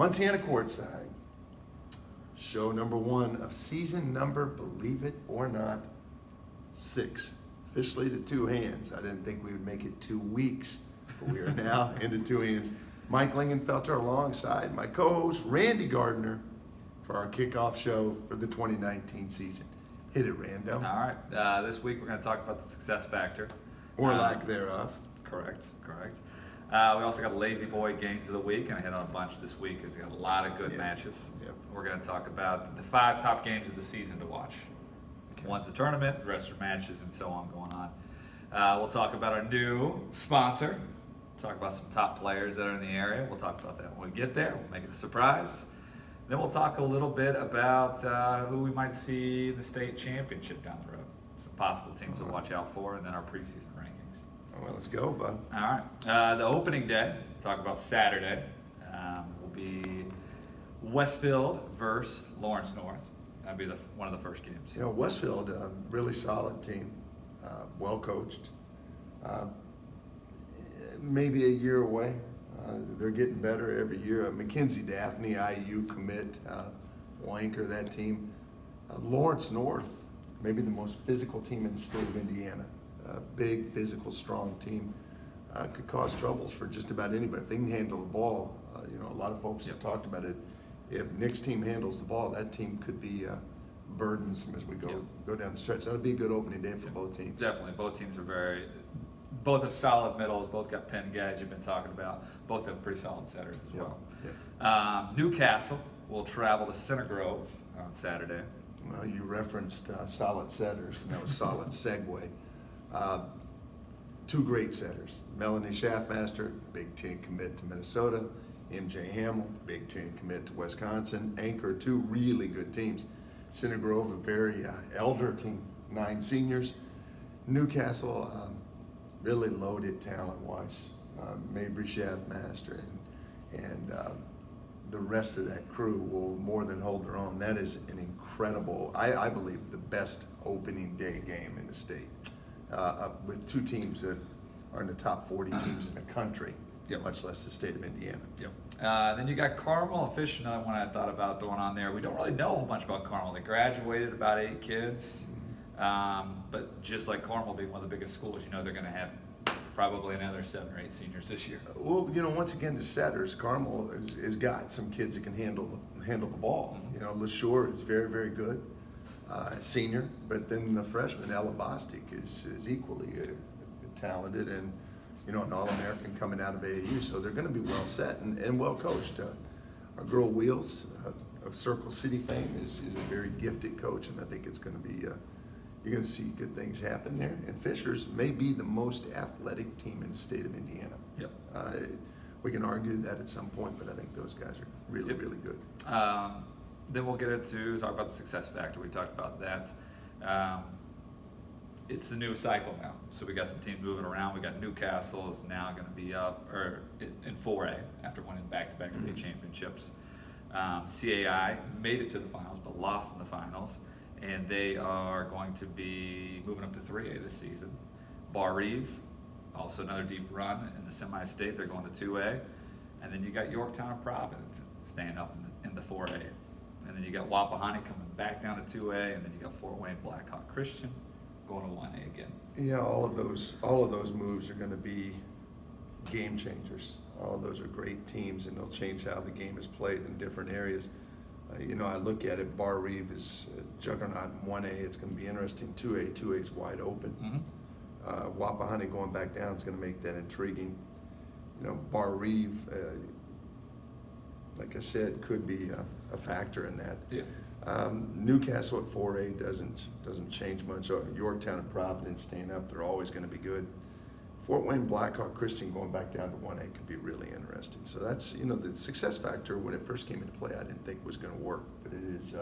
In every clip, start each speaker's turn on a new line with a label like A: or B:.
A: Munciana Courtside, show number 1 of season number, believe it or not, 6. Officially to 2 hands. I didn't think we would make it 2 weeks, but we are now into 2 hands. Mike Lingenfelter alongside my co-host Randy Gardner for our kickoff show for the 2019 season. Hit it, Rando.
B: All right. This week we're going to talk about the success factor.
A: Or lack thereof.
B: Correct. We also got Lazy Boy games of the week, and I hit on a bunch this week because we got a lot of good matches.
A: Yep.
B: We're going to talk about the 5 top games of the season to watch. Okay. One's a tournament, the rest are matches, and so on going on. We'll talk about our new sponsor. Talk about some top players that are in the area. We'll talk about that when we get there. We'll make it a surprise. Then we'll talk a little bit about who we might see in the state championship down the road. Some possible teams to watch out for, and then our preseason rankings.
A: Well, let's go, bud.
B: All right. The opening day, talk about Saturday, will be Westfield versus Lawrence North. That'll be one of the first games.
A: You know, Westfield, really solid team, well coached. Maybe a year away. They're getting better every year. Mackenzie Daphne, IU commit, will anchor that team. Lawrence North, maybe the most physical team in the state of Indiana. Big, physical, strong team. Could cause troubles for just about anybody. If they can handle the ball, a lot of folks have talked about it. If Nick's team handles the ball, that team could be burdensome as we go down the stretch. That'll be a good opening day for both teams.
B: Definitely. Both teams are both have solid middles, both got pen guys you've been talking about. Both have pretty solid setters as well. Newcastle will travel to Center Grove on Saturday.
A: Well, you referenced solid setters, and that was solid segue. 2 great setters. Melanie Schaffmaster, Big Ten commit to Minnesota. MJ Hamill, Big Ten commit to Wisconsin. Anchor 2 really good teams. Center Grove, a very elder team, 9 seniors. Newcastle, really loaded talent-wise. Mabry Schaffmaster and the rest of that crew will more than hold their own. That is an incredible, I believe, the best opening day game in the state. With 2 teams that are in the top 40 teams in the country, much less the state of Indiana.
B: Then you got Carmel and Fish, another one I thought about throwing on there. We don't really know a whole bunch about Carmel. They graduated about 8 kids, but just like Carmel being one of the biggest schools, they're going to have probably another 7 or 8 seniors this year.
A: Well, once again, the setters, Carmel has got some kids that can handle the ball. LaSure is very, very good. Senior, but then the freshman, Ella Bostic, is equally talented and, an All-American coming out of AAU. So they're going to be well set and well coached. Our girl Wheels of Circle City fame is a very gifted coach, and I think it's going to be, you're going to see good things happen there. And Fishers may be the most athletic team in the state of Indiana. We can argue that at some point, but I think those guys are really, really good.
B: Then we'll get into talk about the success factor. We talked about that. It's a new cycle now, so we got some teams moving around. We got Newcastle is now going to be up in 4A after winning back-to-back state championships. CAI made it to the finals but lost in the finals, and they are going to be moving up to 3A this season. Bar Reeve, also another deep run in the semi-state. They're going to 2A, and then you got Yorktown and Providence staying up in the 4A. And then you got Wapahani coming back down to 2A, and then you got Fort Wayne Blackhawk Christian going to 1A again.
A: Yeah, all of those moves are going to be game changers. All of those are great teams, and they'll change how the game is played in different areas. I look at it. Bar Reeve is a juggernaut in 1A. It's going to be interesting. 2A is wide open. Wapahani going back down is going to make that intriguing. Bar Reeve, like I said, could be a factor in that. Newcastle at 4A doesn't change much. Yorktown and Providence staying up, they're always going to be good. Fort Wayne Blackhawk Christian going back down to 1A could be really interesting. So that's, the success factor when it first came into play, I didn't think was going to work, but it is.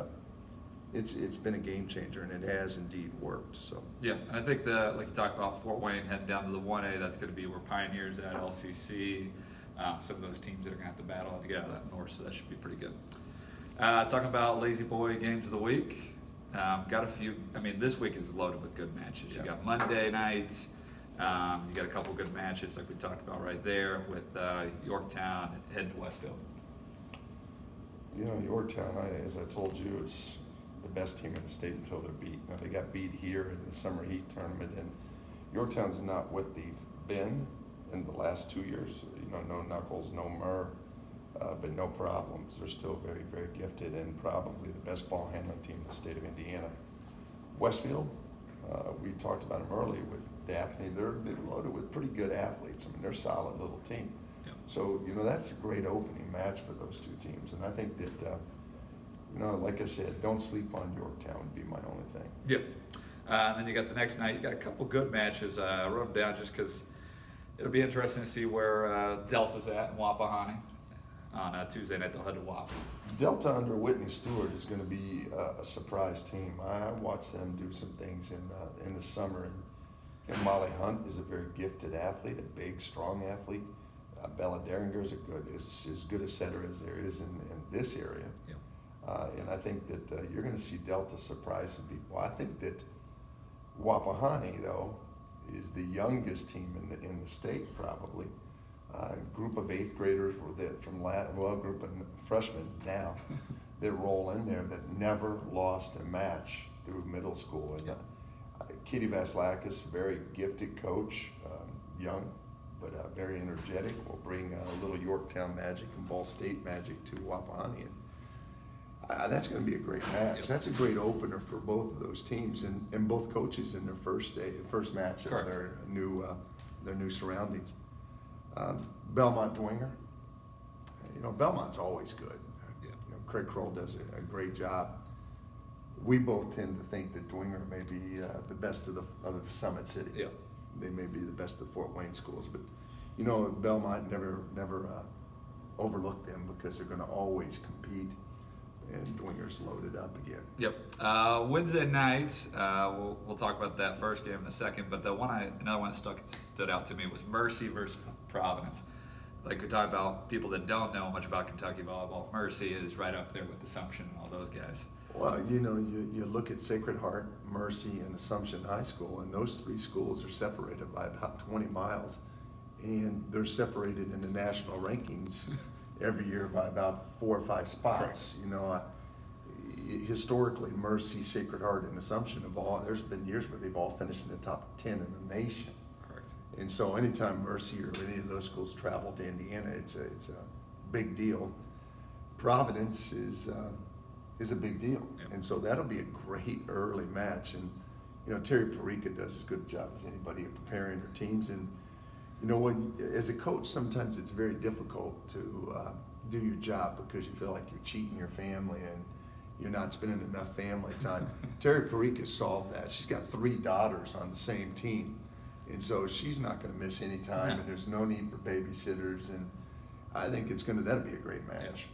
A: It's been a game changer, and it has indeed worked. So
B: and I think like you talked about Fort Wayne heading down to the 1A, that's going to be where Pioneers at, LCC. Some of those teams that are going to have to battle to get out of that north, so that should be pretty good. Talking about Lazy Boy games of the week, got a few. This week is loaded with good matches. You got Monday nights. You got a couple good matches like we talked about right there with Yorktown heading to Westfield.
A: Yorktown, as I told you, is the best team in the state until they're beat. Now, they got beat here in the summer heat tournament, and Yorktown's not what they've been in the last 2 years. No Knuckles, no Murr, but no problems. They're still very, very gifted and probably the best ball handling team in the state of Indiana. Westfield, we talked about them earlier with Daphne. They're loaded with pretty good athletes. I mean, they're a solid little team.
B: Yep.
A: So, that's a great opening match for those two teams. And I think that, like I said, don't sleep on Yorktown would be my only thing.
B: Yep. And then you got the next night. You got a couple good matches. I wrote them down just because it'll be interesting to see where Delta's at in Wapahani. On Tuesday night, they'll head to Wap.
A: Delta under Whitney Stewart is going to be a surprise team. I watched them do some things in the summer. And Molly Hunt is a very gifted athlete, a big, strong athlete. Bella Derringer is as good a setter as there is in this area.
B: Yep.
A: And I think that you're going to see Delta surprise some people. I think that Wapahani, though, is the youngest team in the state, probably. Group of 8th graders were there group of freshmen now that roll in there that never lost a match through middle school. And Kitty Vasilakis, very gifted coach, young, but very energetic, will bring a little Yorktown magic and Ball State magic to Wapahani. And that's going to be a great match.
B: Yep.
A: That's a great opener for both of those teams and both coaches in their first match of their new surroundings. Belmont Dwinger. Belmont's always good.
B: Yeah.
A: Craig Kroll does a great job. We both tend to think that Dwinger may be the best of the Summit City.
B: Yeah.
A: They may be the best of Fort Wayne schools, but Belmont never overlook them because they're going to always compete. And Dwinger's loaded up again.
B: Yep. Wednesday night, we'll talk about that first game in a second, but another one that stood out to me was Mercy versus Providence. Like we talked about people that don't know much about Kentucky volleyball, Mercy is right up there with Assumption and all those guys.
A: Well, you look at Sacred Heart, Mercy, and Assumption High School, and those three schools are separated by about 20 miles, and they're separated in the national rankings every year by about 4 or 5 spots.
B: Correct.
A: Historically, Mercy, Sacred Heart, and Assumption there's been years where they've all finished in the top 10 in the nation.
B: Correct.
A: And so anytime Mercy or any of those schools travel to Indiana, it's a big deal. Providence is a big deal.
B: Yep.
A: And so that'll be a great early match. And, Terry Perica does as good a job as anybody at preparing her teams. And, as a coach, sometimes it's very difficult to do your job because you feel like you're cheating your family and you're not spending enough family time. Terry Perica solved that. She's got 3 daughters on the same team. And so she's not going to miss any time, and there's no need for babysitters. And I think that'll be a great match.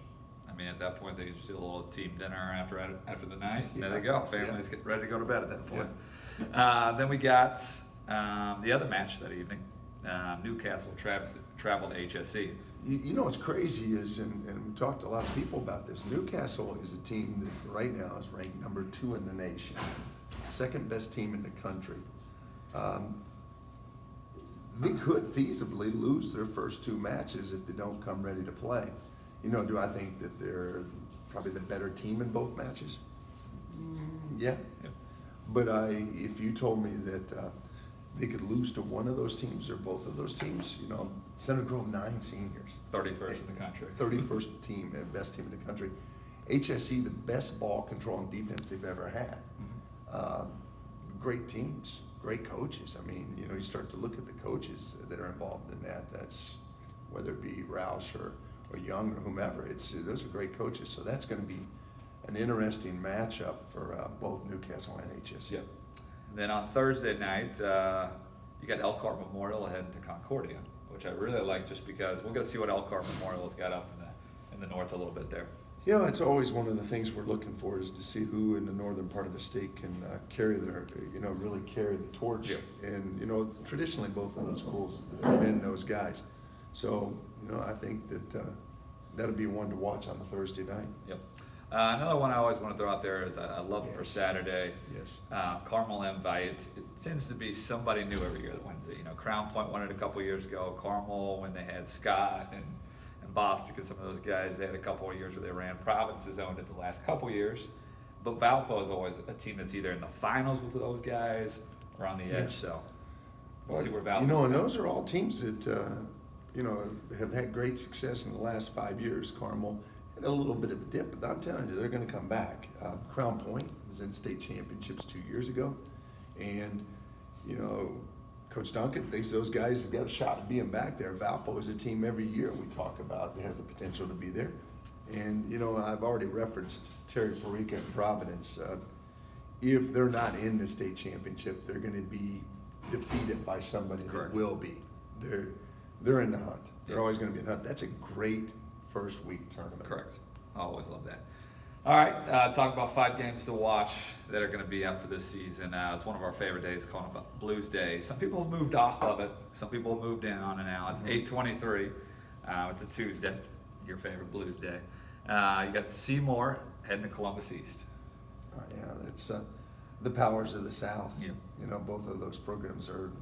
B: Yeah. I mean, at that point, they just do a little team dinner after the night. There they go. Families get ready to go to bed at that point. Yeah. Then we got the other match that evening. Newcastle traveled to HSE.
A: What's crazy is, and we talked to a lot of people about this, Newcastle is a team that right now is ranked number 2 in the nation, second best team in the country. They could feasibly lose their first 2 matches if they don't come ready to play. Do I think that they're probably the better team in both matches? Yeah. But if you told me that they could lose to one of those teams or both of those teams, Center Grove 9 seniors.
B: 31st in the country.
A: 31st team, best team in the country. HSE, the best ball control and defense they've ever had.
B: Mm-hmm.
A: Great teams, great coaches. I mean, you start to look at the coaches that are involved in that. That's whether it be Roush or Young or whomever. Those are great coaches. So that's going to be an interesting matchup for both Newcastle and HSE.
B: Yep. And then on Thursday night, you got Elkhart Memorial heading to Concordia, which I really like just because we're going to see what Elkhart Memorial's got up in the north a little bit there.
A: It's always one of the things we're looking for is to see who in the northern part of the state can really carry the torch.
B: Yep.
A: And, traditionally both of those schools have been those guys. So, I think that that'll be one to watch on the Thursday night.
B: Yep. Another one I always want to throw out there is I love it for Saturday.
A: Yes.
B: Carmel Invite. It tends to be somebody new every year that wins it. Crown Point won it a couple years ago. Carmel, when they had Scott and Bostic and some of those guys, they had a couple of years where they ran. Providence has owned it the last couple of years. But Valpo is always a team that's either in the finals with those guys or on the edge. So we'll see where Valpo
A: and
B: is.
A: those are all teams that, have had great success in the last 5 years. Carmel had a little bit of a dip, but I'm telling you, they're going to come back. Crown Point was in state championships 2 years ago. And, Coach Duncan thinks those guys have got a shot at being back there. Valpo is a team every year we talk about that has the potential to be there. And, I've already referenced Terry Perica and Providence. If they're not in the state championship, they're going to be defeated by somebody
B: Correct.
A: that will be. They're in the hunt. They're always going to be in the hunt. That's a great first week tournament.
B: Correct. I always love that. All right, talk about 5 games to watch that are going to be up for this season. It's one of our favorite days, called Blues Day. Some people have moved off of it. Some people have moved in on it now. It's 8/23. It's a Tuesday, your favorite Blues Day. You got Seymour heading to Columbus East.
A: That's the powers of the South.
B: Yeah.
A: Both of those programs are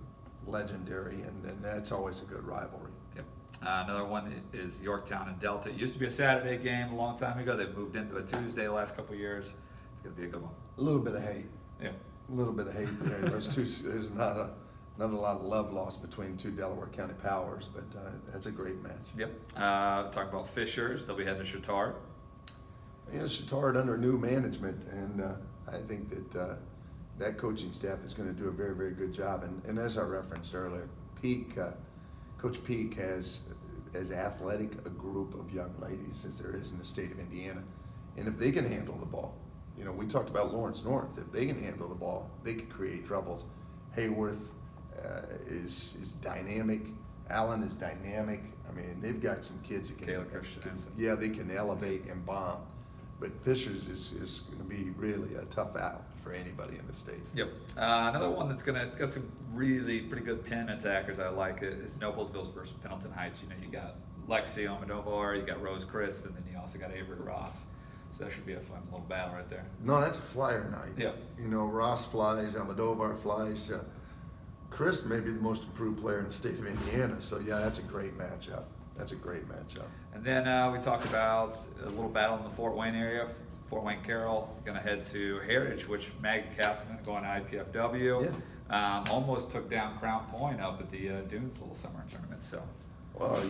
A: legendary, and that's always a good rivalry.
B: Yep. Another one is Yorktown and Delta. It used to be a Saturday game a long time ago. They've moved into a Tuesday the last couple of years. It's going to be a good one.
A: A little bit of hate.
B: Yeah.
A: A little bit of hate there. Those two. There's not a lot of love lost between two Delaware County powers, but that's a great match.
B: Yep. Talk about Fishers. They'll be heading to Chittard.
A: Chittard under new management, and I think that that coaching staff is going to do a very, very good job. And as I referenced earlier, Coach Peak has as athletic a group of young ladies as there is in the state of Indiana. And if they can handle the ball, we talked about Lawrence North. If they can handle the ball, they could create troubles. Hayworth is dynamic. Allen is dynamic. I mean, they've got some kids that
B: Kayla Christensen.
A: they can elevate and bomb. But Fishers is going to be really a tough out for anybody in the state.
B: Yep. Another one it's got some really pretty good pin attackers. I like it. Is Noblesville versus Pendleton Heights. You got Lexi Almodovar, you got Rose Christ, and then you also got Avery Ross. So that should be a fun little battle right there.
A: No, that's a flyer night.
B: Yep.
A: Ross flies, Almodovar flies. Chris may be the most improved player in the state of Indiana. So yeah, that's a great matchup.
B: And then we talked about a little battle in the Fort Wayne area. Fort Wayne Carroll going to head to Heritage, which Maggie Castleman going to IPFW.
A: Yeah.
B: Almost took down Crown Point up at the Dunes Little Summer Tournament. So.
A: Well,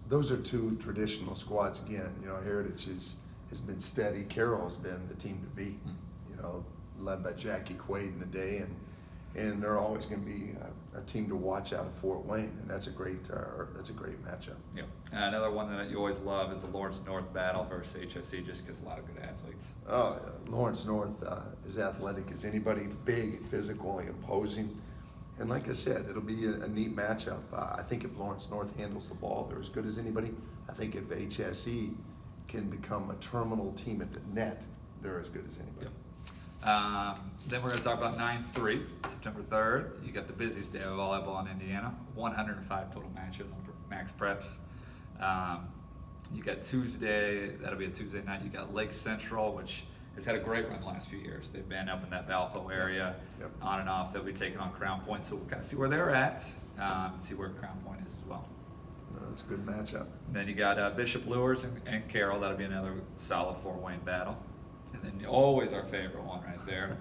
A: those are two traditional squads again. Heritage has been steady. Carroll has been the team to beat. Led by Jackie Quaid in the day, and they're always going to be a team to watch out of Fort Wayne, and that's a great matchup.
B: Yep. Another one that you always love is the Lawrence North battle versus HSE, just because a lot of good athletes.
A: Oh, Lawrence North is athletic as anybody, big, physical, and imposing. And like I said, it'll be a neat matchup. I think if Lawrence North handles the ball, they're as good as anybody. I think if HSE can become a terminal team at the net, they're as good as anybody.
B: Yep. Then we're going to talk about 9-3, September 3rd. You got the busiest day of volleyball in Indiana. 105 total matches on Max Preps. You got Tuesday, that'll be a Tuesday night. You got Lake Central, which has had a great run the last few years. They've been up in that Valpo area, on and off. They'll be taking on Crown Point, so we'll kind of see where they're at and see where Crown Point is as well.
A: That's a good matchup.
B: Then you got Bishop Lures and Carroll. That'll be another solid Fort Wayne battle. And then always our favorite one right there,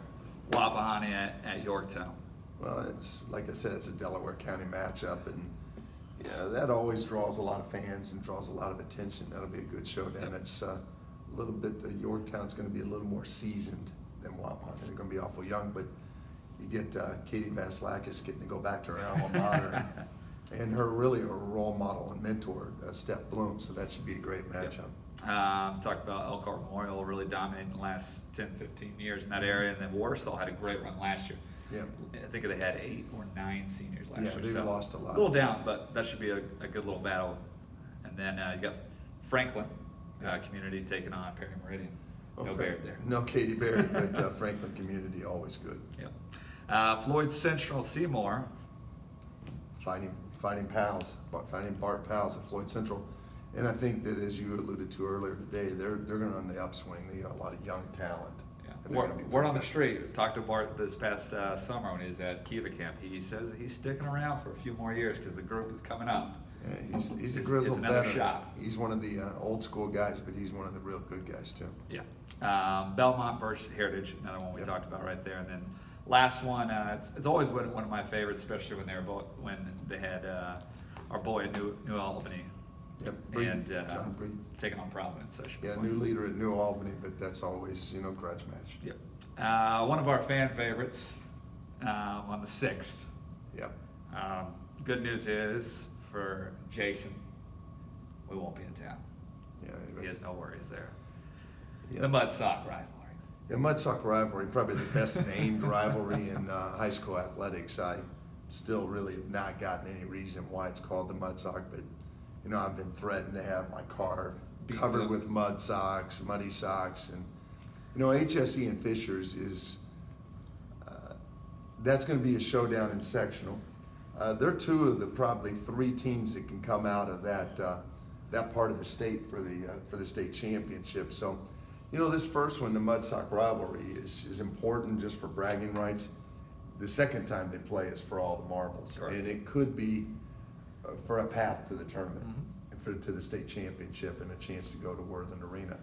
B: Wapahani at Yorktown.
A: Well, it's like I said, it's a Delaware County matchup, and that always draws a lot of fans and draws a lot of attention. That'll be a good showdown.
B: Yep.
A: It's a little bit. Yorktown's going to be a little more seasoned than Wapahani. They're going to be awful young, but you get Katie Vasilakis getting to go back to her alma mater, and her role model and mentor, Steph Bloom. So that should be a great matchup. Yep.
B: Talked about Elkhart Memorial really dominating the last 10, 15 years in that area, and then Warsaw had a great run last year.
A: Yeah.
B: I think they had 8 or 9 seniors last year.
A: Yeah, they've lost a lot.
B: A little down, but that should be a good little battle. And then you got Franklin Community taking on Perry Meridian.
A: Okay.
B: No Baird there.
A: No Katie Baird, but Franklin Community always good.
B: Yep. Floyd Central Seymour.
A: Fighting pals, fighting Bart pals at Floyd Central. And I think that, as you alluded to earlier today, they're going to on the upswing. They got a lot of young talent.
B: Yeah. Word on the street. Talked to Bart this past summer when he was at Kiva Camp. He says he's sticking around for a few more years because the group is coming up.
A: Yeah, he's a
B: It's
A: grizzled
B: another
A: veteran.
B: shot.
A: He's one of the old school guys, but he's one of the real good guys too.
B: Yeah. Belmont versus Heritage, another one we
A: Yep.
B: talked about right there. And then last one, it's always been one of my favorites, especially when they had our boy at New Albany
A: Yep. Breed,
B: and
A: John Breed.
B: taking on Providence. So it should be
A: Yeah,
B: fun.
A: new leader at New Albany, but that's always grudge match.
B: Yep. One of our fan favorites on the 6th.
A: Yep.
B: Good news is for Jason, we won't be in town.
A: Yeah.
B: He has no worries there.
A: Yeah.
B: The Mud Sock rivalry.
A: The Mud Sock rivalry, probably the best named rivalry in high school athletics. I still really have not gotten any reason why it's called the Mud Sock, but I've been threatened to have my car covered with muddy socks, and HSE and Fishers is that's going to be a showdown in sectional. They're two of the probably 3 teams that can come out of that part of the state for the state championship. So, this first one, the Mud Sock rivalry, is important just for bragging rights. The second time they play is for all the marbles,
B: Correct.
A: and it could be for a path to the tournament, to the state championship, and a chance to go to Worthen Arena.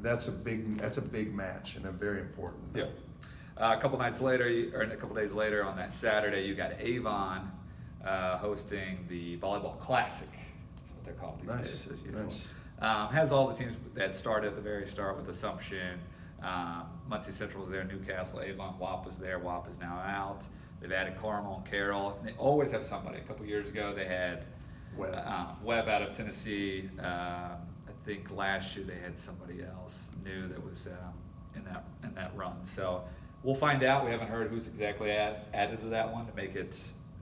A: That's a big match and a very important.
B: Yeah. A couple days later on that Saturday, you got Avon hosting the Volleyball Classic. That's what they're called these
A: Nice.
B: days, as you know.
A: Nice.
B: Has all the teams that started at the very start with Assumption. Muncie Central was there, Newcastle, Avon, WAP was there. WAP is now out. They've added Carmel and Carroll. They always have somebody. A couple years ago, they had Webb out of Tennessee. I think last year they had somebody else new that was in that run. So we'll find out. We haven't heard who's exactly added to that one to make it,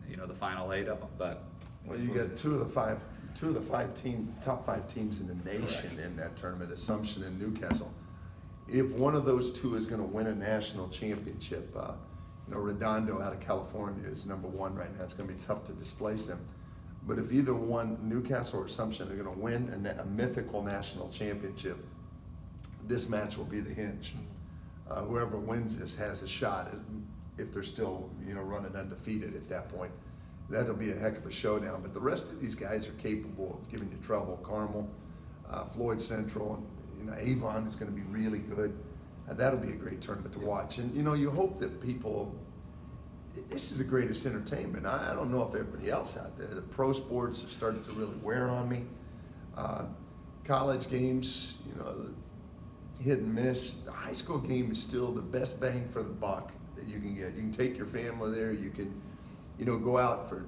B: the final 8 of them. But
A: you got two of the top 5 teams in the nation. Correct. In that tournament, Assumption and Newcastle. If one of those two is going to win a national championship, Redondo out of California is number 1 right now. It's going to be tough to displace them. But if either one, Newcastle or Assumption, are going to win a mythical national championship, this match will be the hinge. Whoever wins this has a shot if they're still, running undefeated at that point. That'll be a heck of a showdown. But the rest of these guys are capable of giving you trouble. Carmel, Floyd Central, and Avon is going to be really good. That'll be a great tournament to watch. And you hope that people. This is the greatest entertainment. I don't know if everybody else out there. The pro sports have started to really wear on me. College games, hit and miss. The high school game is still the best bang for the buck that you can get. You can take your family there. You can, go out for,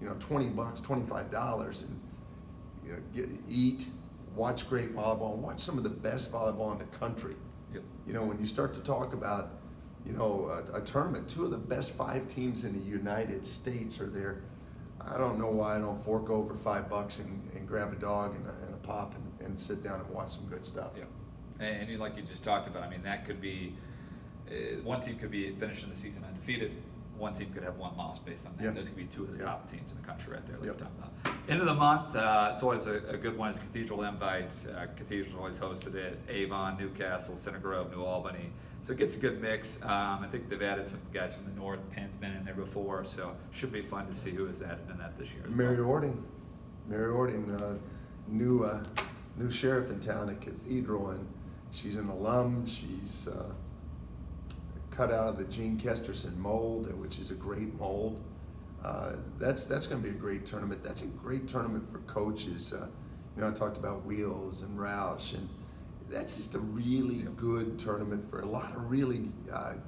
A: $20, $25, and eat, watch great volleyball, watch some of the best volleyball in the country. Yep. When you start to talk about, a tournament, 2 of the best 5 teams in the United States are there. I don't know why I don't fork over $5 and grab a dog and a pop and sit down and watch some good stuff.
B: Yeah. And like you just talked about, that could be, one team could be finishing the season undefeated. One team could have 1 loss based on that.
A: Yep.
B: Those could be 2 of the top teams in the country right there. Like
A: Yep.
B: you're talking about. End of the month, it's always a good one. It's Cathedral Invite. Cathedral's always hosted it. Avon, Newcastle, Center Grove, New Albany. So it gets a good mix. I think they've added some guys from the north. Penn's been in there before, so should be fun to see who is added in that this year.
A: Mary Ording, new sheriff in town at Cathedral, and she's an alum. She's cut out of the Gene Kesterson mold, which is a great mold. That's going to be a great tournament. That's a great tournament for coaches. I talked about Wheels and Roush, and that's just a really good tournament for a lot of really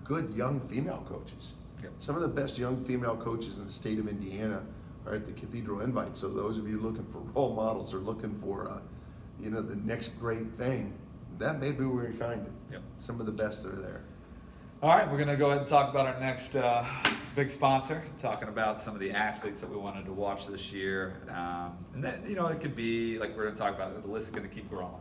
A: good young female coaches.
B: Yep.
A: Some of the best young female coaches in the state of Indiana are at the Cathedral Invite. So those of you looking for role models or looking for, the next great thing, that may be where you find it.
B: Yep.
A: Some of the best are there.
B: All right, we're going to go ahead and talk about our next big sponsor, talking about some of the athletes that we wanted to watch this year. And then, it could be, like we're going to talk about, the list is going to keep growing.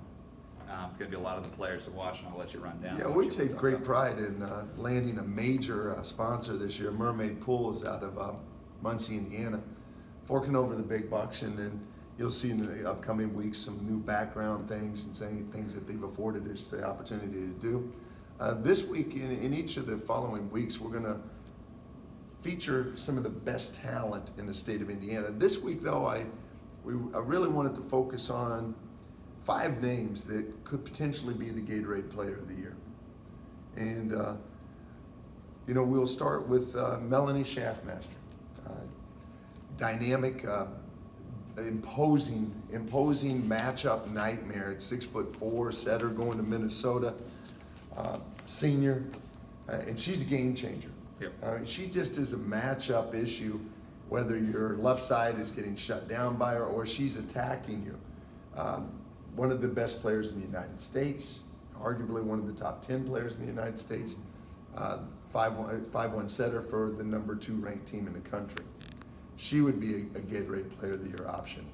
B: It's going to be a lot of the players to watch, and I'll let you run down.
A: Yeah, we take great pride in landing a major sponsor this year. Mermaid Pool is out of Muncie, Indiana, forking over the big bucks, and then you'll see in the upcoming weeks some new background things and saying things that they've afforded us the opportunity to do. This week, in each of the following weeks, we're going to feature some of the best talent in the state of Indiana. This week, though, I really wanted to focus on 5 names that could potentially be the Gatorade Player of the Year. And, we'll start with Melanie Schaffmaster. Dynamic, imposing matchup nightmare at 6'4", setter going to Minnesota, senior, and she's a game changer.
B: Yep.
A: She just is a matchup issue, whether your left side is getting shut down by her or she's attacking you. One of the best players in the United States, arguably one of the top 10 players in the United States, 5'1" setter for the number 2 ranked team in the country. She would be a Gatorade Player of the Year option.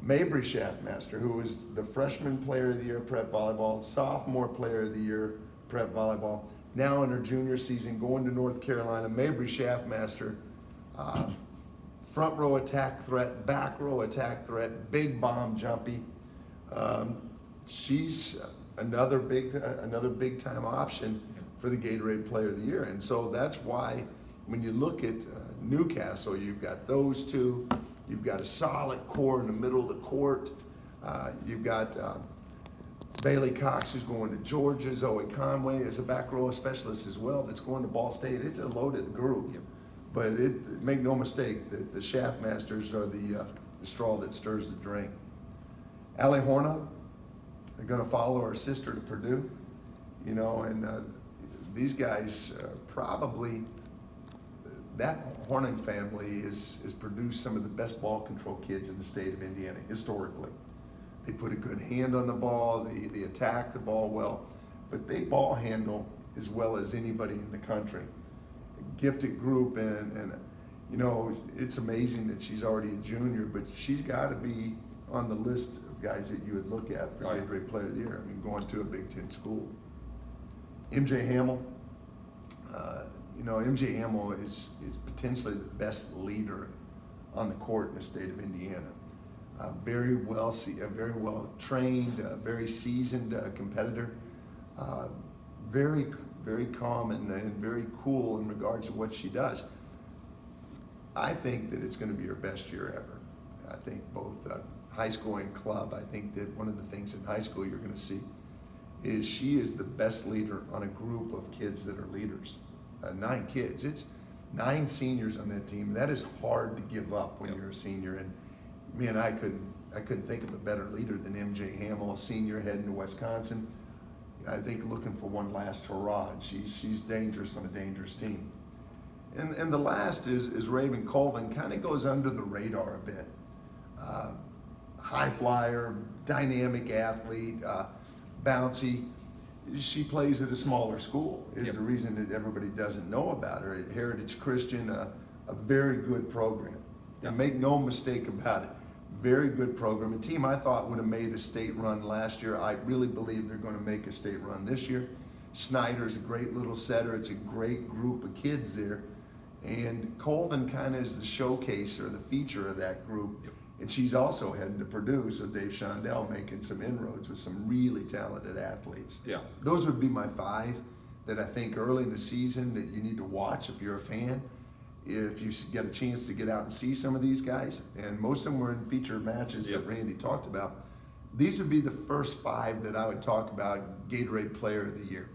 A: Mabry Schaffmaster, who was the Freshman Player of the Year prep volleyball, Sophomore Player of the Year prep volleyball, now in her junior season going to North Carolina. Mabry Schaffmaster, front row attack threat, back row attack threat, big bomb jumpy. She's another big time option for the Gatorade Player of the Year. And so that's why when you look at Newcastle, you've got those two, you've got a solid core in the middle of the court, you've got Bailey Cox, who's going to Georgia, Zoe Conway is a back row specialist as well that's going to Ball State. It's a loaded group.
B: Yep.
A: But make no mistake that the Schaffmasters are the straw that stirs the drink. Allie Horna, they're going to follow her sister to Purdue, and these guys probably, that Horning family has produced some of the best ball control kids in the state of Indiana historically. They put a good hand on the ball, they attack the ball well, but they ball handle as well as anybody in the country. A gifted group, and it's amazing that she's already a junior, but she's got to be on the list of guys that you would look at for Gatorade Player of the Year. I mean, going to a Big Ten school. MJ Hamill. MJ Hamill is potentially the best leader on the court in the state of Indiana. Very well trained, very seasoned competitor. Very, very calm and very cool in regards to what she does. I think that it's going to be her best year ever. I think both high school and club. I think that one of the things in high school you're going to see is she is the best leader on a group of kids that are leaders. 9 kids. It's 9 seniors on that team. That is hard to give up when you're a senior. And man, I couldn't think of a better leader than MJ Hamill, a senior heading to Wisconsin. I think looking for one last hurrah. She's dangerous on a dangerous team. And the last is Raven Colvin. Kind of goes under the radar a bit. High flyer, dynamic athlete, bouncy. She plays at a smaller school is the reason that everybody doesn't know about her. At Heritage Christian, a very good program. And make no mistake about it, very good program. A team I thought would have made a state run last year. I really believe they're going to make a state run this year. Snyder's a great little setter. It's a great group of kids there. And Colvin kind of is the showcase or the feature of that group. And she's also heading to Purdue, so Dave Shondell making some inroads with some really talented athletes. Those would be my 5 that I think early in the season that you need to watch if you're a fan. If you get a chance to get out and see some of these guys, and most of them were in featured matches that Randy talked about, these would be the first 5 that I would talk about Gatorade Player of the Year.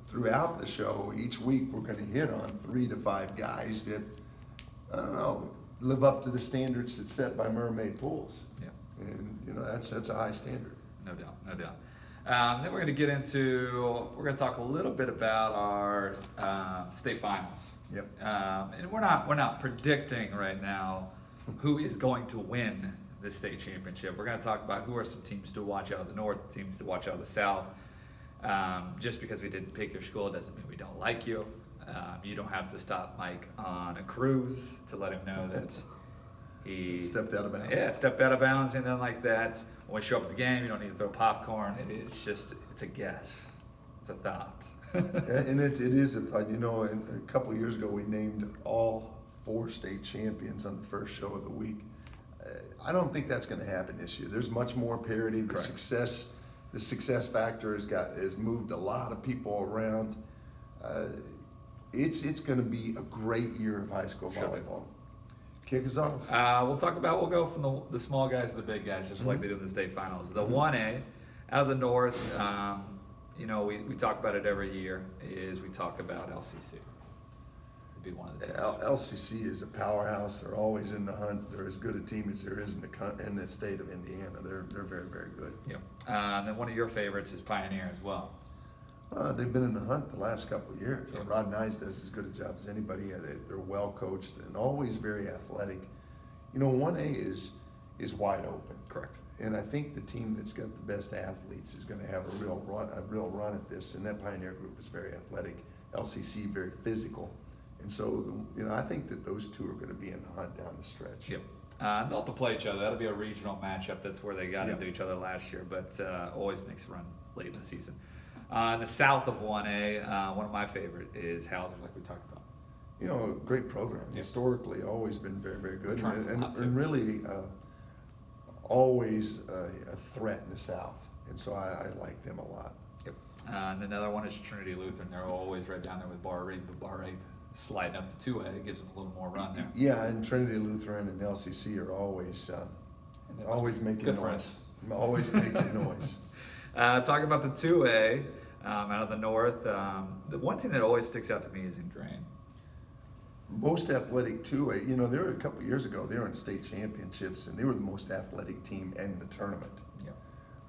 A: Throughout the show, each week we're going to hit on 3 to 5 guys that, I don't know, live up to the standards that's set by Mermaid Pools. And that's a high standard.
B: No doubt. Then we're going to talk a little bit about our state finals. And we're not predicting right now who is going to win the state championship. We're going to talk about who are some teams to watch out of the north, teams to watch out of the south. Just because we didn't pick your school doesn't mean we don't like you. You don't have to stop Mike on a cruise to let him know that he
A: stepped out of bounds.
B: Yeah, stepped out of bounds, and then like that. When we show up at the game, you don't need to throw popcorn. It's a guess. It's a thought.
A: And it is a thought. A couple of years ago we named all 4 state champions on the first show of the week. I don't think that's going to happen this year. There's much more parity. The success factor has moved a lot of people around. It's going to be a great year of high school volleyball. Kick us off.
B: We'll go from the small guys to the big guys, just like they do in the state finals. The 1A, out of the North, we talk about it every year, is we talk about LCC. It'd be one of the teams.
A: LCC is a powerhouse. They're always in the hunt. They're as good a team as there is in the state of Indiana. They're very, very good.
B: Yep. And then one of your favorites is Pioneer as well.
A: They've been in the hunt the last couple of years.
B: Yep.
A: Rod Nyes does as good a job as anybody. They're well coached and always very athletic. 1A is wide open.
B: Correct.
A: And I think the team that's got the best athletes is going to have a real run at this. And that Pioneer group is very athletic. LCC very physical. And so, I think that those two are going to be in the hunt down the stretch.
B: Yep. They'll have to play each other. That'll be a regional matchup. That's where they got into each other last year, but always makes a run late in the season. In the south of 1A, one of my favorite is Hauser, like we talked about.
A: Great program.
B: Yep.
A: Historically, always been very, very good.
B: Trying
A: And really always a threat in the south. And so I like them a lot.
B: Yep. And another one is Trinity Lutheran. They're always right down there with Bar Reeve, but Bar Reeve sliding up to 2A gives them a little more run there.
A: Yeah, and Trinity Lutheran and LCC are always making
B: good
A: noise.
B: friends.
A: Always making noise.
B: Talking about the 2A out of the North, the one team that always sticks out to me is in Drain.
A: Most athletic 2A. They were a couple of years ago. They were in state championships, and they were the most athletic team in the tournament.
B: Yep.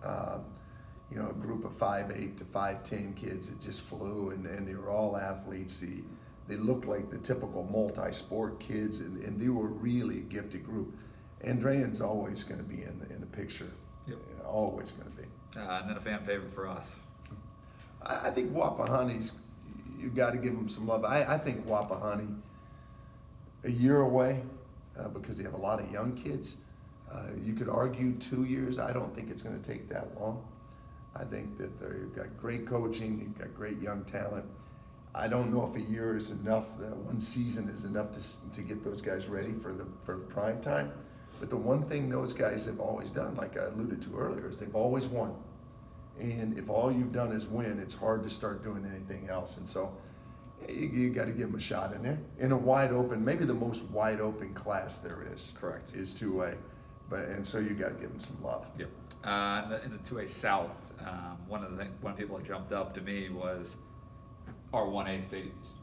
A: A group of 5'8" to 5'10" kids that just flew, and they were all athletes. They looked like the typical multi-sport kids, and they were really a gifted group. And Drain's always going to be in the picture.
B: Yep.
A: Always going to be.
B: And then a fan favorite for us.
A: I think Wapahani's, you got to give them some love. I think Wapahani, a year away, because they have a lot of young kids. You could argue 2 years. I don't think it's going to take that long. I think that they've got great coaching, they've got great young talent. I don't know if a year is enough, that one season is enough to get those guys ready for prime time. But the one thing those guys have always done, like I alluded to earlier, is they've always won. And if all you've done is win, it's hard to start doing anything else. And so you got to give them a shot in there. In a wide open, maybe the most wide open class there is.
B: Correct.
A: Is 2A. And so you got to give them some love.
B: Yep. In the 2A South, one people that jumped up to me was our 1A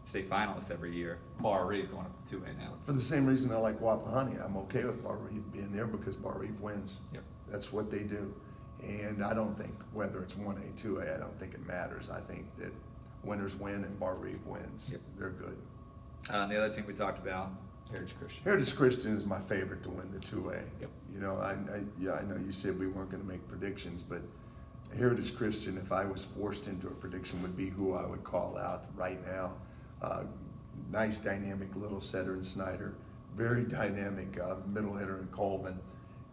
B: state finalists every year, Bar Reeve, going up to 2A now.
A: For the same reason I like Wapahani, I'm okay with Bar Reeve being there because Bar Reeve wins.
B: Yep. That's
A: what they do. And I don't think whether it's 1A, 2A, I don't think it matters. I think that winners win and Bar Reeve wins.
B: Yep.
A: They're good.
B: And the other team we talked about, Heritage Christian.
A: Heritage Christian is my favorite to win the 2A.
B: Yep.
A: I know you said we weren't going to make predictions, but Heritage Christian, if I was forced into a prediction, would be who I would call out right now. Nice, dynamic little setter in Snyder, very dynamic middle hitter in Colvin.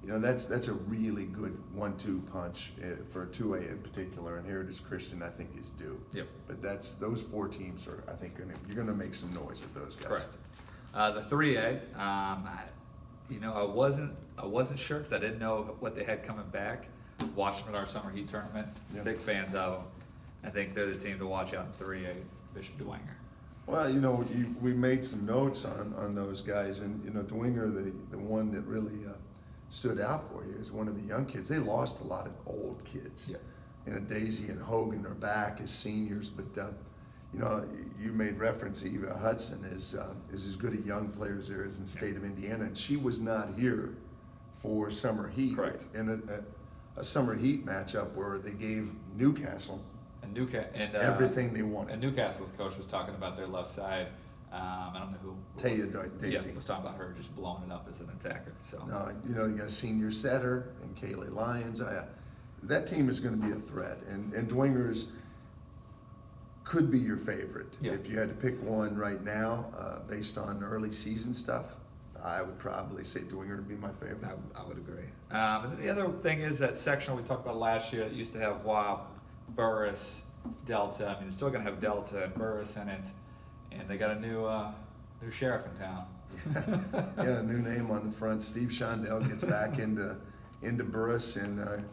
A: That's a really good 1-2 punch for 2A in particular, and Heritage Christian I think is due.
B: Yep.
A: But those four teams are, I think, you're going to make some noise with those guys.
B: Correct. The 3A, I wasn't sure because I didn't know what they had coming back. Watched them at our summer heat tournament.
A: Yeah.
B: Big fans of them. I think they're the team to watch out in 3A. Bishop Dwenger.
A: Well, we made some notes on those guys, and Dwenger, the one that really stood out for you is one of the young kids. They lost a lot of old kids.
B: Yeah.
A: Daisy and Hogan are back as seniors, but you made reference. Eva Hudson is as good a young player as there is in the state of Indiana, and she was not here for summer heat.
B: Correct.
A: In a summer heat matchup where they gave Newcastle
B: and
A: everything they wanted.
B: And Newcastle's coach was talking about their left side. I don't know who.
A: Taya Daisy.
B: Yeah, was talking about her just blowing it up as an attacker. So.
A: No, you got a senior setter and Kaylee Lyons. That team is going to be a threat, and Dwengers could be your favorite.
B: Yeah.
A: If you had to pick one right now, based on early season stuff, I would probably say Dwenger would be my favorite.
B: I would agree. And the other thing is that sectional we talked about last year. It used to have WAP, Burris, Delta. I mean, it's still going to have Delta and Burris in it, and they got a new sheriff in town.
A: Yeah, a new name on the front. Steve Shondell gets back into Burris, and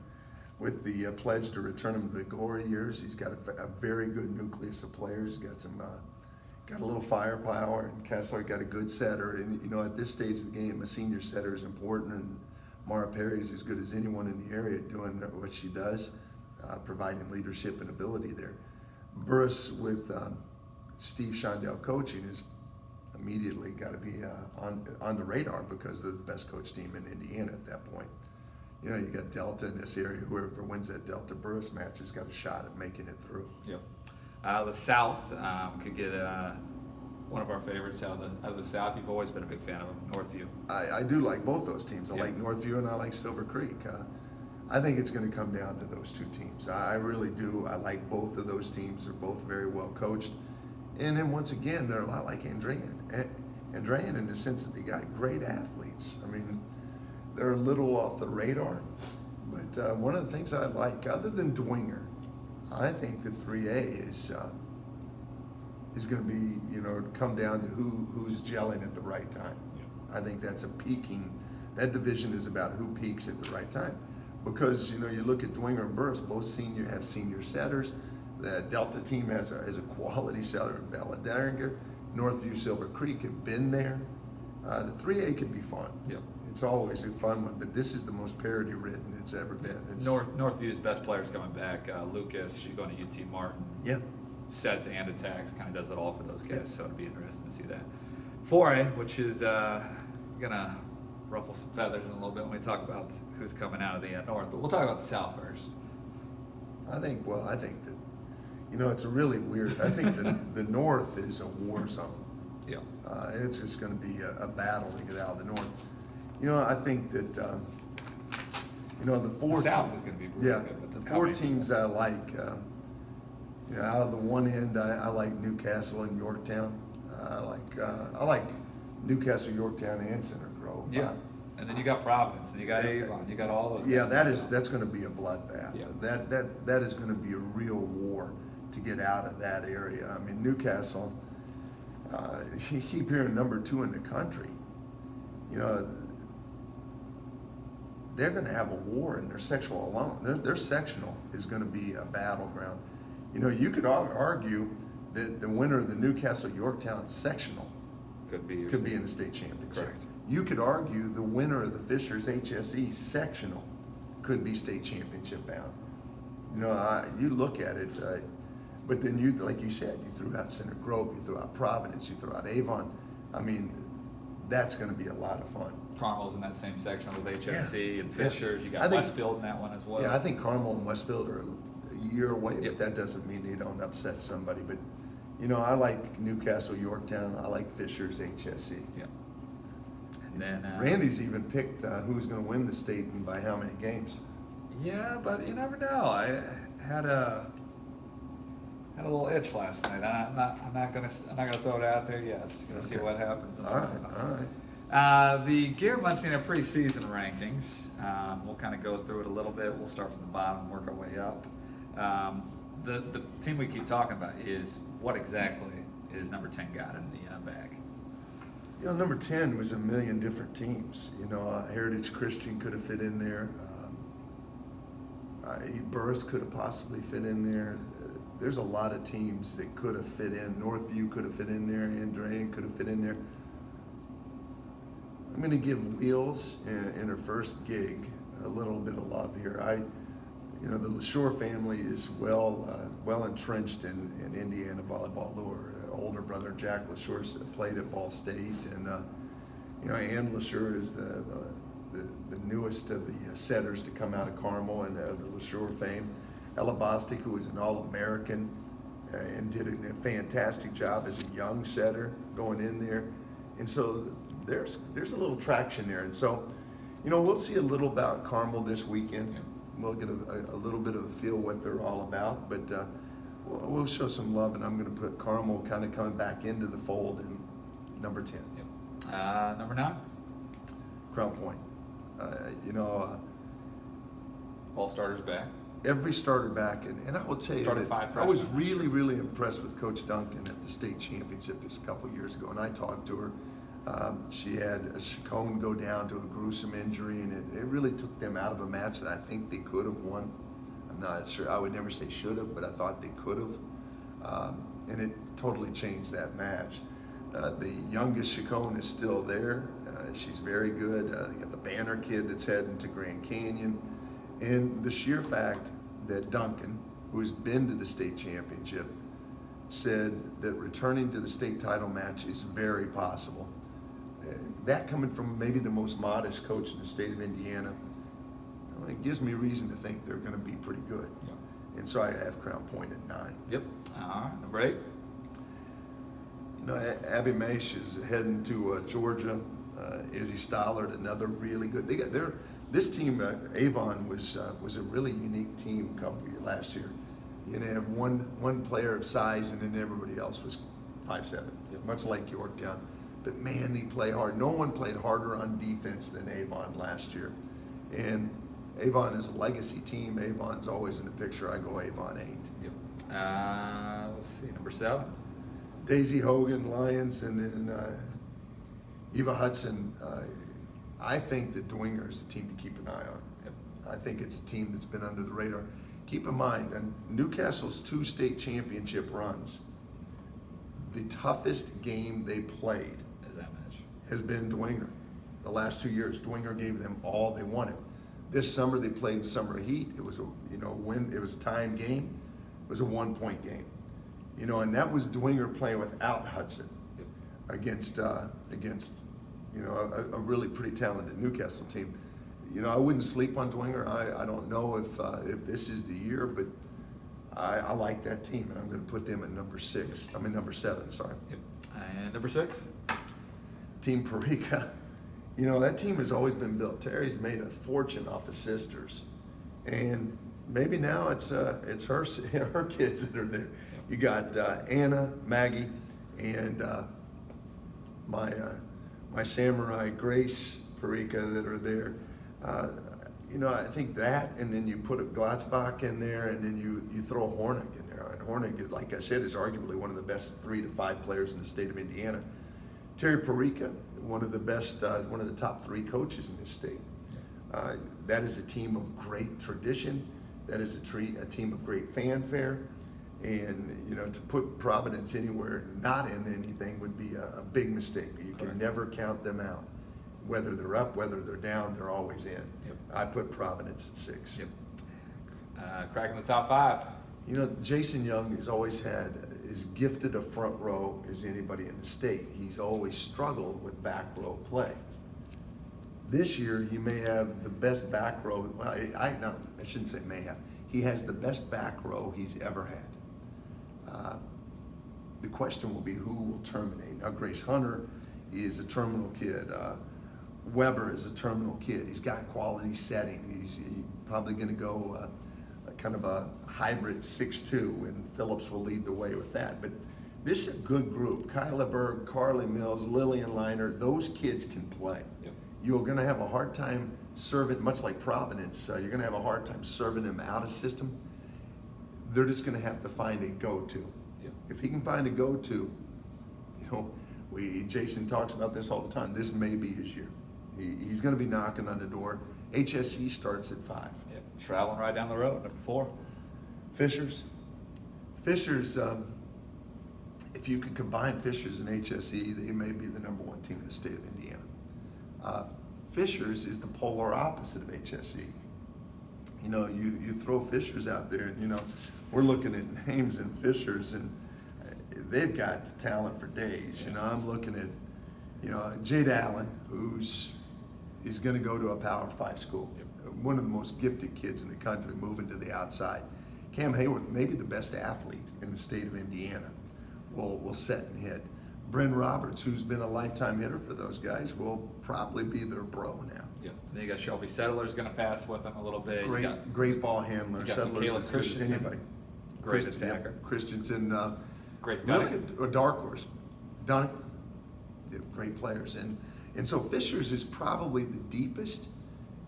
A: with the pledge to return him to the glory years, he's got a very good nucleus of players. He's got some got a little firepower, and Kessler got a good setter. And you know, at this stage of the game, a senior setter is important, and Mara Perry is as good as anyone in the area doing what she does, providing leadership and ability there. Burris with Steve Shondell coaching is immediately got to be on the radar because they're the best coach team in Indiana at that point. You know, you got Delta in this area. Whoever wins that Delta Burris match has got a shot at making it through.
B: Yep. The South could get one of our favorites out of the South. You've always been a big fan of them, Northview.
A: I do like both those teams. I like Northview and I like Silver Creek. I think it's going to come down to those two teams. I really do. I like both of those teams. They're both very well coached. And then once again, they're a lot like Andrean. Andrean in the sense that they got great athletes. I mean, they're a little off the radar. But one of the things I like, other than Dwenger, I think the 3A is going to be, you know, come down to who's gelling at the right time. Yeah. I think that's that division is about who peaks at the right time. Because, you know, you look at Dwenger and Burris, both have senior setters. The Delta team has a quality setter in Bella Derringer. Northview, Silver Creek have been there. The 3A could be fun.
B: Yep.
A: It's always a fun one, but this is the most parity-ridden it's ever been.
B: Northview's best players coming back. Lucas, she's going to UT Martin.
A: Yeah.
B: Sets and attacks, kind of does it all for those guys, so it'll be interesting to see that. 4A, which is going to ruffle some feathers in a little bit when we talk about who's coming out of the North, but we'll talk about the South first.
A: I think that, you know, it's a really weird, I think the North is a war zone.
B: Yeah.
A: It's just going to be a battle to get out of the North. You know, I think that, you know, the
B: South is going to be really good.
A: But the four teams that I like, you know, out of the one end, I like Newcastle and Yorktown. I like Newcastle, Yorktown, and Center Grove.
B: Yeah. And then you got Providence, and you got Avon, you got all those guys.
A: Yeah, that's going to be a bloodbath. Yeah. That is going to be a real war to get out of that area. I mean, Newcastle, you keep hearing number 2 in the country. You know, they're going to have a war in their sectional alone. Their sectional is going to be a battleground. You know, you could argue that the winner of the Newcastle-Yorktown sectional could be in the state championship.
B: Correct.
A: You could argue the winner of the Fishers HSE sectional could be state championship bound. You know, you look at it, but then you, like you said, you threw out Center Grove, you threw out Providence, you threw out Avon. I mean, that's going to be a lot of fun.
B: Carmel's in that same section with HSC and Fishers. You got Westfield in that one as well.
A: Yeah, I think Carmel and Westfield are a year away, but that doesn't mean they don't upset somebody. But, you know, I like Newcastle, Yorktown. I like Fishers, HSC.
B: Yeah. And then
A: Randy's even picked who's going to win the state and by how many games.
B: Yeah, but you never know. I had a little itch last night. I'm not gonna throw it out there yet. Just gonna see what happens.
A: All right.
B: The Gear Munciana preseason rankings. We'll kind of go through it a little bit. We'll start from the bottom and work our way up. The team we keep talking about is what exactly is number 10 got in the bag?
A: You know, number 10 was a million different teams. You know, Heritage Christian could have fit in there. Burris could have possibly fit in there. There's a lot of teams that could have fit in. Northview could have fit in there. Andrean could have fit in there. I'm going to give Wheels in her first gig a little bit of love here. You know, the LaShore family is well entrenched in Indiana volleyball lore. Older brother Jack LaShore played at Ball State, and you know, Ann LaShore is the newest of the setters to come out of Carmel and the LaShore fame. Ella Bostic, who was an All-American and did a fantastic job as a young setter going in there. And so there's a little traction there. And so, you know, we'll see a little about Carmel this weekend. We'll get a little bit of a feel what they're all about. But we'll show some love, and I'm going to put Carmel kind of coming back into the fold in number 10.
B: Yep. Number 9?
A: Crown Point. You know,
B: all starters back.
A: Every starter back, and I will tell you that I was really, really impressed with Coach Duncan at the state championship a couple years ago, and I talked to her. She had a Chacon go down to a gruesome injury, and it really took them out of a match that I think they could have won. I'm not sure. I would never say should have, but I thought they could have. and it totally changed that match. The youngest Chacon is still there. She's very good. They got the Banner kid that's heading to Grand Canyon. And the sheer fact that Duncan, who's been to the state championship, said that returning to the state title match is very possible. That coming from maybe the most modest coach in the state of Indiana, it gives me reason to think they're going to be pretty good.
B: Yep.
A: And so I have Crown Point at 9.
B: Yep. All right, number 8.
A: Abby Mash is heading to Georgia. Izzy Stollard, another really good. This team, Avon was a really unique team last year. You have one player of size, and then everybody else was 5'7",
B: Yep.
A: much like Yorktown. But man, they play hard. No one played harder on defense than Avon last year. And Avon is a legacy team. Avon's always in the picture. I go Avon 8.
B: Yep. Let's see, number 7.
A: Daisy Hogan, Lions, and then Eva Hudson. I think that Dwinger is a team to keep an eye on.
B: Yep.
A: I think it's a team that's been under the radar. Keep in mind, in Newcastle's 2 state championship runs, the toughest game they played
B: Is that match?
A: has been Dwinger. The last 2 years, Dwinger gave them all they wanted. This summer they played Summer Heat. It was it was a time game. It was a 1-point game. And that was Dwinger playing without Hudson against a really pretty talented Newcastle team. I wouldn't sleep on Dwinger. I don't know if this is the year, but I like that team, and I'm going to put them at number 7. Sorry.
B: Yep. And number 6.
A: Team Parika. That team has always been built. Terry's made a fortune off of sisters, and maybe now it's her kids that are there. You got Anna, Maggie, and my samurai Grace Parika that are there. I think that, and then you put a Glatzbach in there, and then you throw Hornick in there. And Hornick, like I said, is arguably one of the best 3 to 5 players in the state of Indiana. Terry Parika, one of the top 3 coaches in this state. That is a team of great tradition. That is a team of great fanfare. And to put Providence anywhere not in anything would be a big mistake. You can
B: Correct.
A: never count them out. Whether they're up, whether they're down, they're always in.
B: Yep.
A: I put Providence at 6.
B: Yep. Cracking the top 5.
A: Jason Young has always had as gifted a front row as anybody in the state. He's always struggled with back row play. This year, he may have the best back row. Well, I shouldn't say may have. He has the best back row he's ever had. The question will be who will terminate. Now, Grace Hunter is a terminal kid. Weber is a terminal kid. He's got quality setting. He's probably going to go kind of a hybrid 6'2", and Phillips will lead the way with that. But this is a good group. Kyla Berg, Carly Mills, Lillian Liner, those kids can play.
B: Yep.
A: You're going to have a hard time serving, much like Providence, you're going to have a hard time serving them out of system. They're just going to have to find a go-to.
B: Yep.
A: If he can find a go-to, Jason talks about this all the time. This may be his year. He's going to be knocking on the door. HSE starts at 5.
B: Yep. Traveling right down the road, number 4.
A: Fishers, if you could combine Fishers and HSE, they may be the number 1 team in the state of Indiana. Fishers is the polar opposite of HSE. You throw Fishers out there, and we're looking at names and Fishers, and they've got talent for days. I'm looking at Jade Allen, he's going to go to a Power 5 school.
B: Yep.
A: One of the most gifted kids in the country, moving to the outside. Cam Hayworth, maybe the best athlete in the state of Indiana, will set and hit. Bryn Roberts, who's been a lifetime hitter for those guys, will probably be their pro now.
B: Yep. Then you got Shelby Settler's going to pass with him a little bit.
A: Great ball handler.
B: you got
A: Settler's
B: Michaela
A: as good as
B: Christensen.
A: anybody.
B: Great attacker.
A: Christensen,
B: Grace
A: really
B: Gunning.
A: a dark horse. Dunning, great players. And so Fishers is probably the deepest.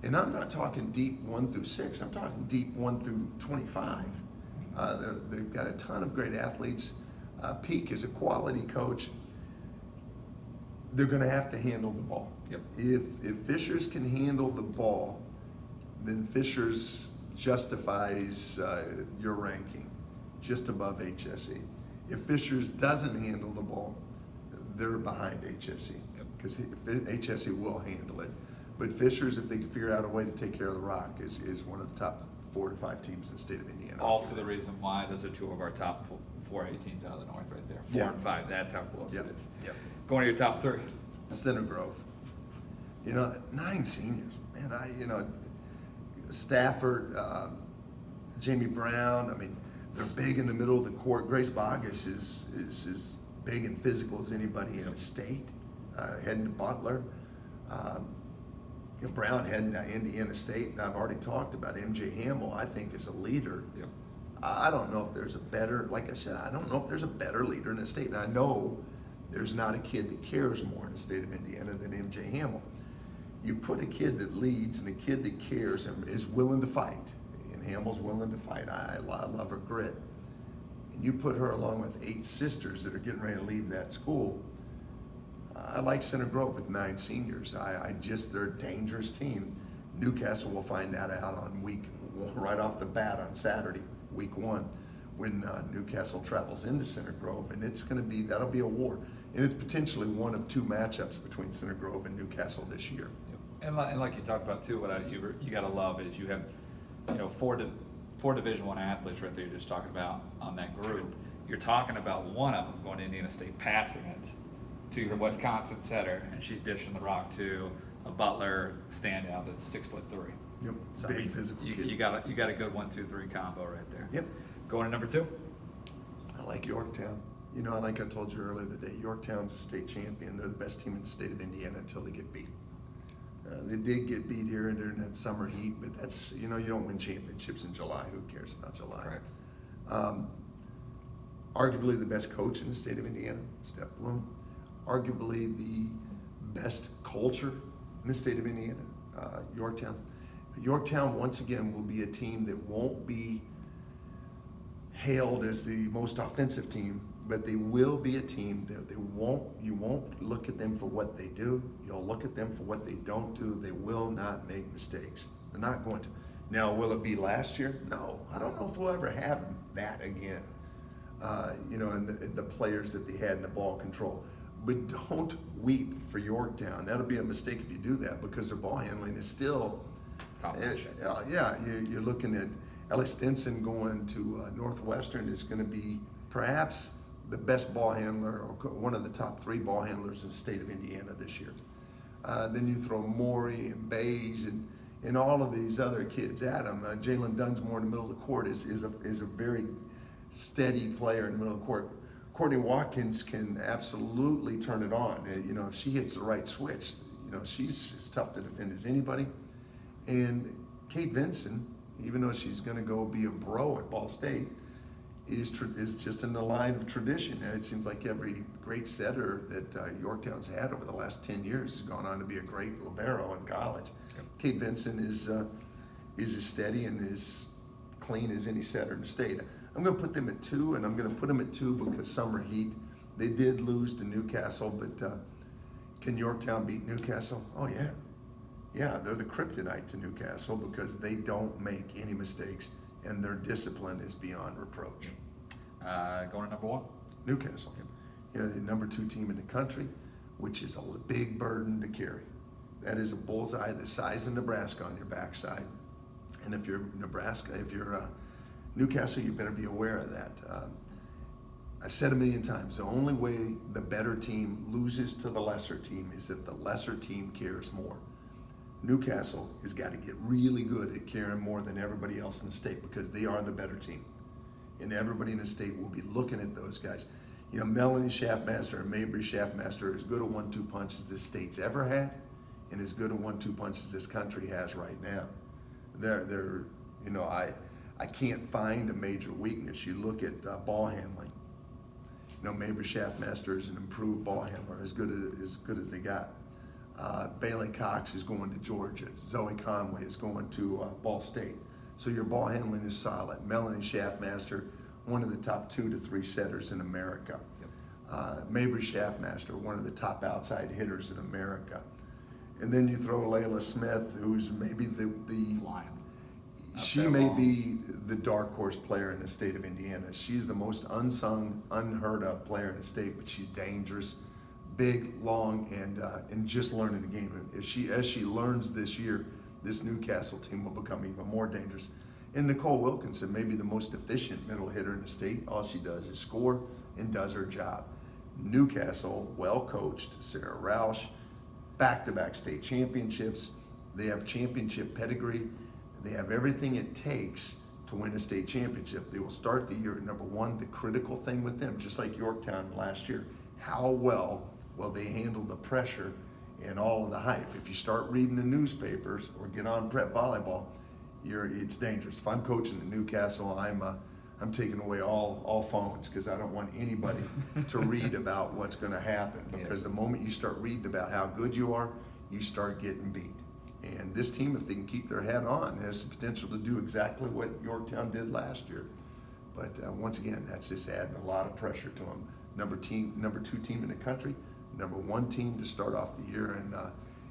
A: And I'm not talking deep 1 through 6. I'm talking deep 1 through 25. They've got a ton of great athletes. Peak is a quality coach. They're going to have to handle the ball.
B: Yep.
A: If Fishers can handle the ball, then Fishers justifies your ranking just above HSE. If Fishers doesn't handle the ball, they're behind HSE because HSE will handle it. But Fishers, if they can figure out a way to take care of the rock, is one of the top 4 to 5 teams in the state of Indiana.
B: Also the reason why those are 2 of our top 4A teams out of the north right there. 4 and 5, that's how close it is.
A: Yep.
B: Going to your top 3.
A: Center Grove. 9 seniors. Man, Stafford, Jamie Brown, I mean, they're big in the middle of the court. Grace Bogus is as big and physical as anybody in the state, heading to Butler. Brown heading to Indiana State, and I've already talked about MJ Hamill, I think, is a leader.
B: Yep.
A: I don't know if there's a better, like I said, I don't know if there's a better leader in the state. And I know there's not a kid that cares more in the state of Indiana than MJ Hamill. You put a kid that leads and a kid that cares and is willing to fight, and Hamill's willing to fight. I love her grit. And you put her along with 8 sisters that are getting ready to leave that school. I like Center Grove with 9 seniors. They're a dangerous team. Newcastle will find that out on right off the bat on Saturday, week 1, when Newcastle travels into Center Grove, and that'll be a war. And it's potentially one of 2 matchups between Center Grove and Newcastle this year.
B: Yep. And like you talked about too, what you got to love is you have, 4 Division I athletes right there you're just talking about on that group. You're talking about one of them going to Indiana State passing it to your Wisconsin setter, and she's dishing the rock to a Butler standout that's 6'3".
A: Yep,
B: So,
A: big physical kid.
B: You got a good 1-2-3 combo right there.
A: Yep.
B: Going to number 2.
A: I like Yorktown. Like I told you earlier today, Yorktown's the state champion. They're the best team in the state of Indiana until they get beat. They did get beat here during that summer heat, but that's, you don't win championships in July. Who cares about July?
B: Correct.
A: Arguably the best coach in the state of Indiana, Steph Bloom. Arguably the best culture in the state of Indiana, Yorktown. Yorktown, once again, will be a team that won't be hailed as the most offensive team, but they will be a team that you won't look at them for what they do. You'll look at them for what they don't do. They will not make mistakes. They're not going to. Now, will it be last year? No. I don't know if we'll ever have that again, and the players that they had in the ball control. But don't weep for Yorktown. That'll be a mistake if you do that, because their ball handling is still
B: Top-notch.
A: You're looking at Ellie Stinson going to Northwestern is going to be perhaps the best ball handler, or one of the top 3 ball handlers in the state of Indiana this year. Then you throw Morey and Bays and all of these other kids at them. Jalen Dunsmore in the middle of the court is a very steady player in the middle of the court. Courtney Watkins can absolutely turn it on. If she hits the right switch, she's as tough to defend as anybody. And Kate Vinson, even though she's going to go be a bro at Ball State, is just in the line of tradition. And it seems like every great setter that Yorktown's had over the last 10 years has gone on to be a great libero in college. Yep. Kate Vinson is as steady and as clean as any setter in the state. I'm going to put them at 2, and I'm going to put them at 2 because summer heat. They did lose to Newcastle, but can Yorktown beat Newcastle? Oh, yeah. Yeah, they're the kryptonite to Newcastle because they don't make any mistakes, and their discipline is beyond reproach.
B: Going to number 1.
A: Newcastle. The number 2 team in the country, which is a big burden to carry. That is a bullseye the size of Nebraska on your backside. And if you're Newcastle, you better be aware of that. I've said a million times, the only way the better team loses to the lesser team is if the lesser team cares more. Newcastle has got to get really good at caring more than everybody else in the state because they are the better team. And everybody in the state will be looking at those guys. Melanie Schaffmaster and Mabry Schaffmaster are as good a 1-2 punch as this state's ever had, and as good a 1-2 punch as this country has right now. I can't find a major weakness. You look at ball handling. Mabry Schaffmaster is an improved ball handler, as good as they got. Bailey Cox is going to Georgia. Zoe Conway is going to Ball State. So your ball handling is solid. Melanie Schaffmaster, one of the top 2 to 3 setters in America. Yep. Mabry Schaffmaster, one of the top outside hitters in America. And then you throw Layla Smith, who's maybe the
B: flying.
A: She
B: there
A: may
B: long.
A: be the dark horse player in the state of Indiana. She's the most unsung, unheard of player in the state, but she's dangerous, big, long, and just learning the game. As she learns this year, this Newcastle team will become even more dangerous. And Nicole Wilkinson may be the most efficient middle hitter in the state. All she does is score and does her job. Newcastle, well coached, Sarah Roush, back-to-back state championships. They have championship pedigree. They have everything it takes to win a state championship. They will start the year at number one. The critical thing with them, just like Yorktown last year, how well will they handle the pressure and all of the hype? If you start reading the newspapers or get on prep volleyball, it's dangerous. If I'm coaching at Newcastle, I'm taking away all phones because I don't want anybody to read about what's going to happen, because the moment you start reading about how good you are, you start getting beat. And this team, if they can keep their head on, has the potential to do exactly what Yorktown did last year. But once again, that's just adding a lot of pressure to them. Number 2 team in the country, number 1 team to start off the year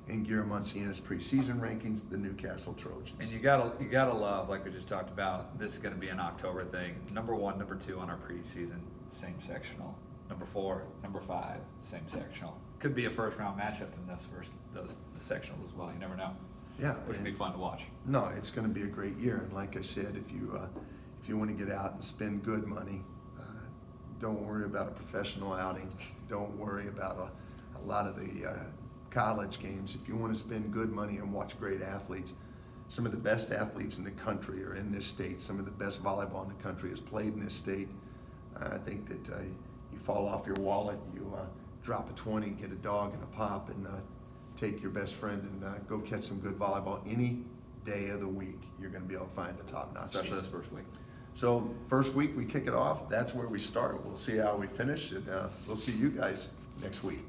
A: in Gary Munciana's preseason rankings, the Newcastle Trojans.
B: And you gotta love, like we just talked about, this is gonna be an October thing. Number 1, number 2 on our preseason, same sectional. Number 4, number 5, same sectional. Could be a first round matchup in those sectionals as well. You never know.
A: Yeah,
B: Which would be fun to watch.
A: No, it's going to be a great year. And like I said, if you want to get out and spend good money, don't worry about a professional outing. Don't worry about a lot of the college games. If you want to spend good money and watch great athletes, some of the best athletes in the country are in this state. Some of the best volleyball in the country is played in this state. I think that you fall off your wallet, you drop a 20, get a dog and a pop, and take your best friend and go catch some good volleyball any day of the week. You're going to be able to find a top-notch
B: Especially
A: team.
B: this first week.
A: So first week we kick it off. That's where we start. We'll see how we finish, and we'll see you guys next week.